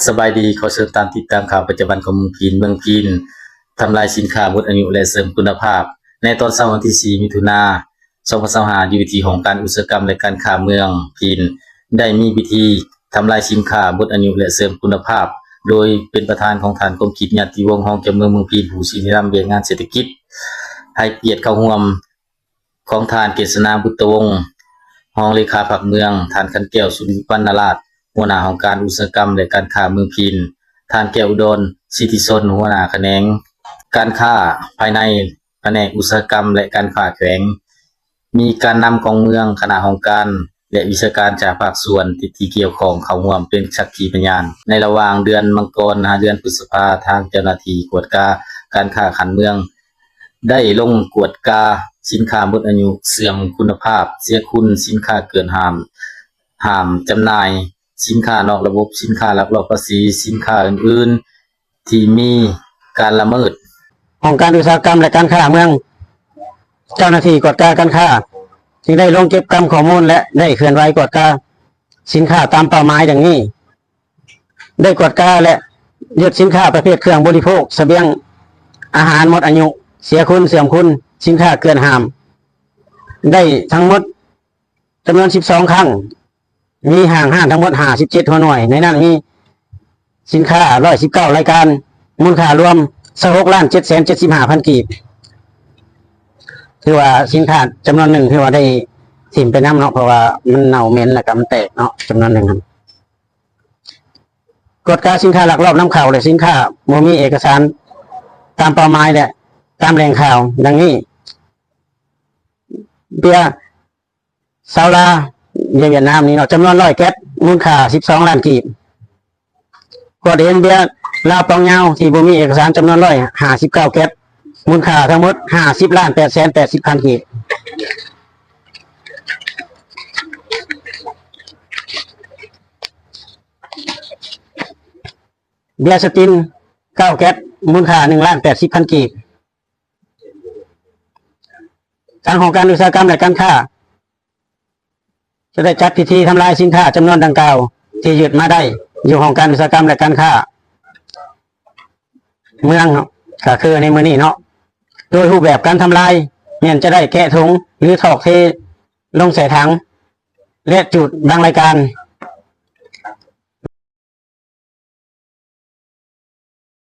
สบายดีขอเชิญตามติดตามข่าวปัจจุบันของเมืองพีนทำลายสินค้าหมดอายุและเสริมคุณภาพในตอนเช้าวันที่ 4 มิถุนายน 2025อยู่ที่ของการอุตสาหกรรมและการค้าเมืองพีนได้มีพิธีทำลายสินค้าหมดอายุและเสริมคุณภาพโดยเป็นประธานของฐานกรมกิจญาติวงศ์ห้องเจ้าเมืองพีนผู้ชี้นำเวียงงานเศรษฐกิจให้เกียรติเข้าร่วมของฐานเกษนาบุตรวงศ์ห้องเลขาผักเมืองฐานคันแก้วสุริปันนราชหัวหน้าของการอุตสาหกรรมและการค้าเมืองพีนท่านแก้วอุดรสิทธิชนหัวหน้าแขนงการค้าภายในแผนกอุตสาหกรรมและการค้าแขวงมีการนำของเมืองคณะของการและวิชาการจากภาคส่วนที่เกี่ยวข้องเข้าร่วมเป็นสักขีพยานในระหว่างเดือนมังกรเดือนพฤษภาทางเจ้าหน้าที่กวดกาการค้าขันเมืองได้ลงกวดกาสินค้าหมดอายุเสื่อมคุณภาพเสียคุณสินค้าเกินห้ามจำหน่ายสินค้านอกระบบสินค้าลักลอบภาษีสินค้าอื่นๆที่มีการละเมิดองค์การอุตสาหกรรมและการค้าเมืองเจ้าหน้าที่กวดกาการค้าจึงได้ลงเก็บกรรมข้อมูลและได้เคลื่อนไหวกวดกาสินค้าตามเป้าหมายดังนี้ได้กวดกาและยึดสินค้าประเภทเครื่องบริโภคเสบียงอาหารหมดอายุเสียคุณเสื่อมคุณสินค้าเกินห้ามได้ทั้งหมดจำนวน12ครั้งมีห้างทั้งหมด57หัวหน่วยในนั้นมีสินค้า119รายการมูลค่ารวม26,775,000 กีบคือว่าสินค้าจำนวนหนึ่งคือว่าได้ถิ่มไปน้ำเนาะเพราะว่ามันเน่าเหม็นแล้วก็มันแตกเนาะจำนวนหนึ่งครับกฎการสินค้าหลักรอบน้ำเข้าและสินค้าบ่มีเอกสารตามเป้าหมายและตามแหล่งข่าวดังนี้เบียร์ซาลาเวียดนามนี่เนาะจำนวน100 แก๊สมูลค่า12 ล้านกีบกดเห็นเบียร์ลาวปองเงาที่บ่มีเอกสารจำนวน159 แก๊สมูลค่าทั้งหมด50,880,000 กีบเบียร์สติน9 แก๊สมูลค่า1,80,000 กีบทางของการอุตสาหกรรมและการค้าจะได้จัดพิธีทำลายสินค้าจำนวนดังกล่าวที่ยึดมาได้อยู่ของการอุตสาหกรรมและการค้าเมืองก็คือในมือนี้เนาะโดยรูปแบบการทำลายเนี่ยจะได้แกะถุงหรือถอกเทลงใส่ถังและจุดบางรายการ